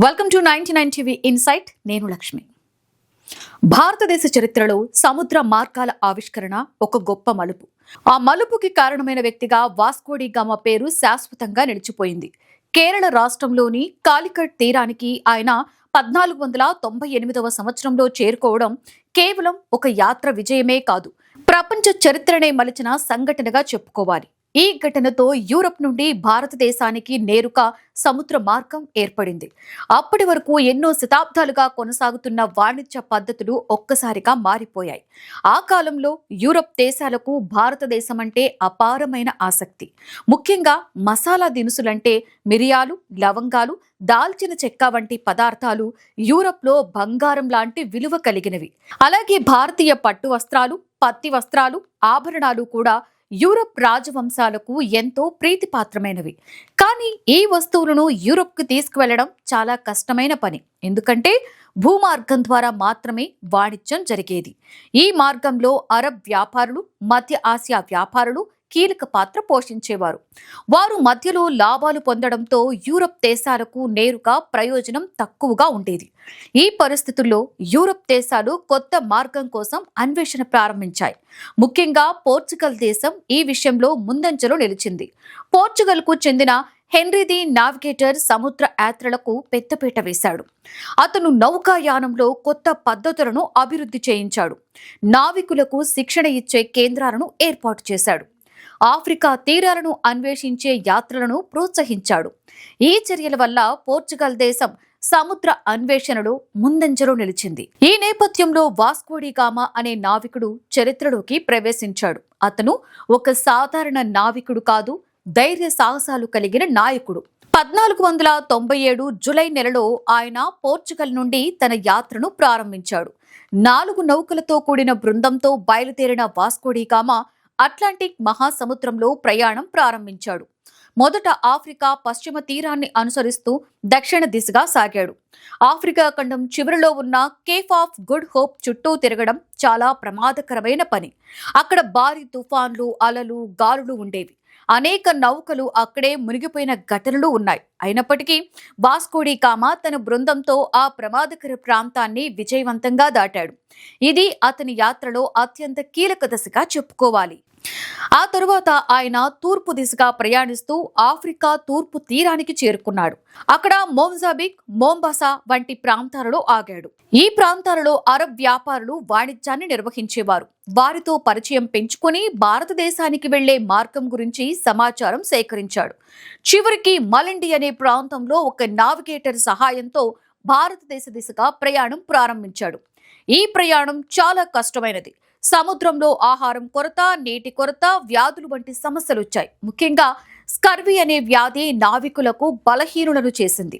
Welcome to 99 TV insight. నేను లక్ష్మి. భారతదేశ చరిత్రలో సముద్ర మార్గాల ఆవిష్కరణ ఒక గొప్ప మలుపు. ఆ మలుపుకి కారణమైన వ్యక్తిగా వాస్కోడి గామా పేరు శాశ్వతంగా నిలిచిపోయింది. కేరళ రాష్ట్రంలోని కాలికట్ తీరానికి ఆయన 1498వ సంవత్సరంలో చేరుకోవడం కేవలం ఒక యాత్ర విజయమే కాదు, ప్రపంచ చరిత్రనే మలిచిన సంఘటనగా చెప్పుకోవాలి. ఈ ఘటనతో యూరప్ నుండి భారతదేశానికి నేరుగా సముద్ర మార్గం ఏర్పడింది. అప్పటి వరకు ఎన్నో శతాబ్దాలుగా కొనసాగుతున్న వాణిజ్య పద్ధతులు ఒక్కసారిగా మారిపోయాయి. ఆ కాలంలో యూరప్ దేశాలకు భారతదేశం అంటే అపారమైన ఆసక్తి. ముఖ్యంగా మసాలా దినుసులంటే మిరియాలు, లవంగాలు, దాల్చిన చెక్క వంటి పదార్థాలు యూరప్లో బంగారం లాంటి విలువ కలిగినవి. అలాగే భారతీయ పట్టు వస్త్రాలు, పత్తి వస్త్రాలు, ఆభరణాలు కూడా యూరప్ రాజవంశాలకు ఎంతో ప్రీతిపాత్రమైనవి. కానీ ఈ వస్తువులను యూరప్కు తీసుకువెళ్లడం చాలా కష్టమైన పని. ఎందుకంటే భూమార్గం ద్వారా మాత్రమే వాణిజ్యం జరిగేది. ఈ మార్గంలో అరబ్ వ్యాపారులు, మధ్య ఆసియా వ్యాపారులు కీలక పాత్ర పోషించేవారు. వారు మధ్యలో లాభాలు పొందడంతో యూరప్ దేశాలకు నేరుగా ప్రయోజనం తక్కువగా ఉండేది. ఈ పరిస్థితుల్లో యూరప్ దేశాలు కొత్త మార్గం కోసం అన్వేషణ ప్రారంభించాయి. ముఖ్యంగా పోర్చుగల్ దేశం ఈ విషయంలో ముందంజలో నిలిచింది. పోర్చుగల్కు చెందిన హెన్రీ ది నావిగేటర్ సముద్ర యాత్రలకు పెద్దపీట వేశాడు. అతను నౌకాయానంలో కొత్త పద్ధతులను అభివృద్ధి చేయించాడు. నావికులకు శిక్షణ ఇచ్చే కేంద్రాలను ఏర్పాటు చేశాడు. ఆఫ్రికా తీరాలను అన్వేషించే యాత్రలను ప్రోత్సహించాడు. ఈ చర్యల వల్ల పోర్చుగల్ దేశం సముద్ర అన్వేషణలో ముందంజలో నిలిచింది. ఈ నేపథ్యంలో వాస్కోడి గామా అనే నావికుడు చరిత్రలోకి ప్రవేశించాడు. అతను ఒక సాధారణ నావికుడు కాదు, ధైర్య సాహసాలు కలిగిన నాయకుడు. 1497 జూలై నెలలో ఆయన పోర్చుగల్ నుండి తన యాత్రను ప్రారంభించాడు. 4 నౌకలతో కూడిన బృందంతో బయలుదేరిన వాస్కోడి గామా అట్లాంటిక్ మహాసముద్రంలో ప్రయాణం ప్రారంభించాడు. మొదట ఆఫ్రికా పశ్చిమ తీరాన్ని అనుసరిస్తూ దక్షిణ దిశగా సాగాడు. ఆఫ్రికా ఖండం చివరిలో ఉన్న కేప్ ఆఫ్ గుడ్ హోప్ చుట్టూ తిరగడం చాలా ప్రమాదకరమైన పని. అక్కడ భారీ తుఫాన్లు, అలలు, గాలులు ఉండేవి. అనేక నౌకలు అక్కడే మునిగిపోయిన ఘటనలు ఉన్నాయి. అయినప్పటికీ వాస్కోడి గామా తన బృందంతో ఆ ప్రమాదకర ప్రాంతాన్ని విజయవంతంగా దాటాడు. ఇది అతని యాత్రలో అత్యంత కీలక దశగా చెప్పుకోవాలి. ఆ తరువాత ఆయన తూర్పు దిశగా ప్రయాణిస్తూ ఆఫ్రికా తూర్పు తీరానికి చేరుకున్నాడు. అక్కడ మొజాంబిక్, మొంబాసా వంటి ప్రాంతాలలో ఆగాడు. ఈ ప్రాంతాలలో అరబ్ వ్యాపారులు వాణిజ్యాన్ని నిర్వహించేవారు. వారితో పరిచయం పెంచుకొని భారతదేశానికి వెళ్లే మార్గం గురించి సమాచారం సేకరించాడు. చివరికి మలండి అనే ప్రాంతంలో ఒక నావిగేటర్ సహాయంతో భారతదేశ దిశగా ప్రయాణం ప్రారంభించాడు. ఈ ప్రయాణం చాలా కష్టమైనది. సముద్రంలో ఆహారం కొరత, నీటి కొరత, వ్యాధులు వంటి సమస్యలు వచ్చాయి. ముఖ్యంగా స్కర్వీ అనే వ్యాధి నావికులకు బలహీనులను చేసింది.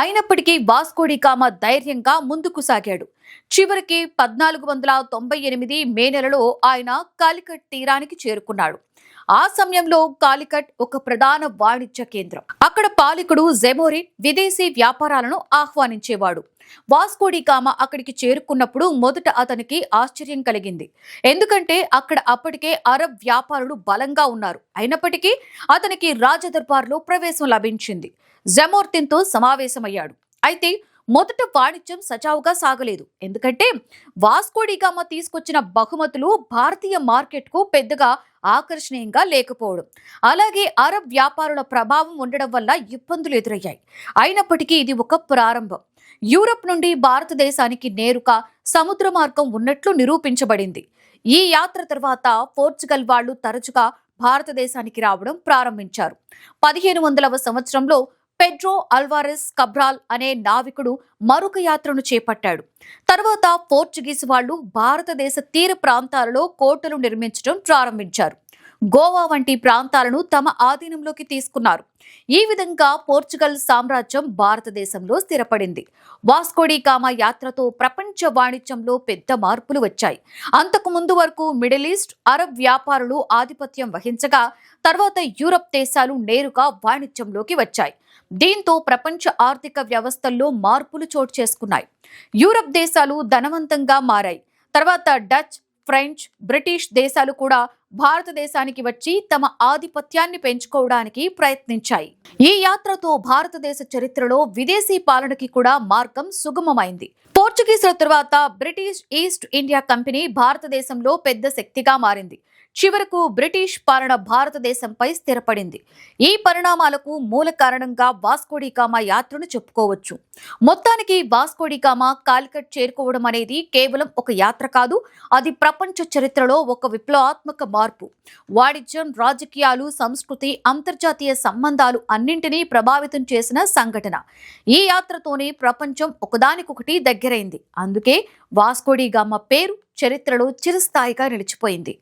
అయినప్పటికీ వాస్కోడి గామా ధైర్యంగా ముందుకు సాగాడు. చివరికి 1498 మే నెలలో ఆయన కాలికట్ తీరానికి చేరుకున్నాడు. ఆ సమయంలో కాలికట్ ఒక ప్రధాన వాణిజ్య కేంద్రం. అక్కడ పాలకుడు జెమోరిన్ విదేశీ వ్యాపారాలను ఆహ్వానించేవాడు. వాస్కోడి గామా అక్కడికి చేరుకున్నప్పుడు మొదట అతనికి ఆశ్చర్యం కలిగింది. ఎందుకంటే అక్కడ అప్పటికే అరబ్ వ్యాపారులు బలంగా ఉన్నారు. అయినప్పటికీ అతనికి రాజదర్బార్లో ప్రవేశం లభించింది. జెమోర్తిన్తో సమావేశమయ్యాడు. అయితే మొదట వాణిజ్యం సజావుగా సాగలేదు. ఎందుకంటే వాస్కోడి గామా తీసుకొచ్చిన బహుమతులు భారతీయ మార్కెట్కు పెద్దగా ఆకర్షణీయంగా లేకపోవడం, అలాగే అరబ్ వ్యాపారుల ప్రభావం ఉండడం వల్ల ఇబ్బందులు ఎదురయ్యాయి. అయినప్పటికీ ఇది ఒక ప్రారంభం. యూరప్ నుండి భారతదేశానికి నేరుగా సముద్ర మార్గం ఉన్నట్లు నిరూపించబడింది. ఈ యాత్ర తర్వాత పోర్చుగల్ వాళ్లు తరచుగా భారతదేశానికి రావడం ప్రారంభించారు. 1500వ సంవత్సరంలో పెడ్రో అల్వారెస్ కబ్రాల్ అనే నావికుడు మరొక యాత్రను చేపట్టాడు. తర్వాత పోర్చుగీస్ వాళ్లు భారతదేశ తీర ప్రాంతాలలో కోటలు నిర్మించడం ప్రారంభించారు. గోవా వంటి ప్రాంతాలను తమ ఆధీనంలోకి తీసుకున్నారు. ఈ విధంగా పోర్చుగల్ సామ్రాజ్యం భారతదేశంలో స్థిరపడింది. వాస్కోడి గామా యాత్రతో ప్రపంచ వాణిజ్యంలో పెద్ద మార్పులు వచ్చాయి. అంతకు ముందు వరకు మిడిల్ ఈస్ట్, అరబ్ వ్యాపారులు ఆధిపత్యం వహించగా తర్వాత యూరప్ దేశాలు నేరుగా వాణిజ్యంలోకి వచ్చాయి. దీంతో ప్రపంచ ఆర్థిక వ్యవస్థల్లో మార్పులు చోటు చేసుకున్నాయి. యూరప్ దేశాలు ధనవంతంగా మారాయి. తర్వాత డచ్, ఫ్రెంచ్, బ్రిటిష్ దేశాలు కూడా భారతదేశానికి వచ్చి తమ ఆధిపత్యాన్ని పెంచుకోవడానికి ప్రయత్నించాయి. ఈ యాత్రతో భారతదేశ చరిత్రలో విదేశీ పాలనకి కూడా మార్గం సుగమమైంది. పోర్చుగీసుల తరువాత బ్రిటిష్ ఈస్ట్ ఇండియా కంపెనీ భారతదేశంలో పెద్ద శక్తిగా మారింది. చివరకు బ్రిటిష్ పాలన భారతదేశంపై స్థిరపడింది. ఈ పరిణామాలకు మూల కారణంగా వాస్కోడి గామా యాత్రను చెప్పుకోవచ్చు. మొత్తానికి వాస్కోడి గామా కాలికట్ చేరుకోవడం అనేది కేవలం ఒక యాత్ర కాదు, అది ప్రపంచ చరిత్రలో ఒక విప్లవాత్మక మార్పు. వాణిజ్యం, రాజకీయాలు, సంస్కృతి, అంతర్జాతీయ సంబంధాలు అన్నింటినీ ప్రభావితం చేసిన సంఘటన. ఈ యాత్రతోనే ప్రపంచం ఒకదానికొకటి దగ్గరైంది. అందుకే వాస్కోడి గామా పేరు చరిత్రలో చిరస్థాయిగా నిలిచిపోయింది.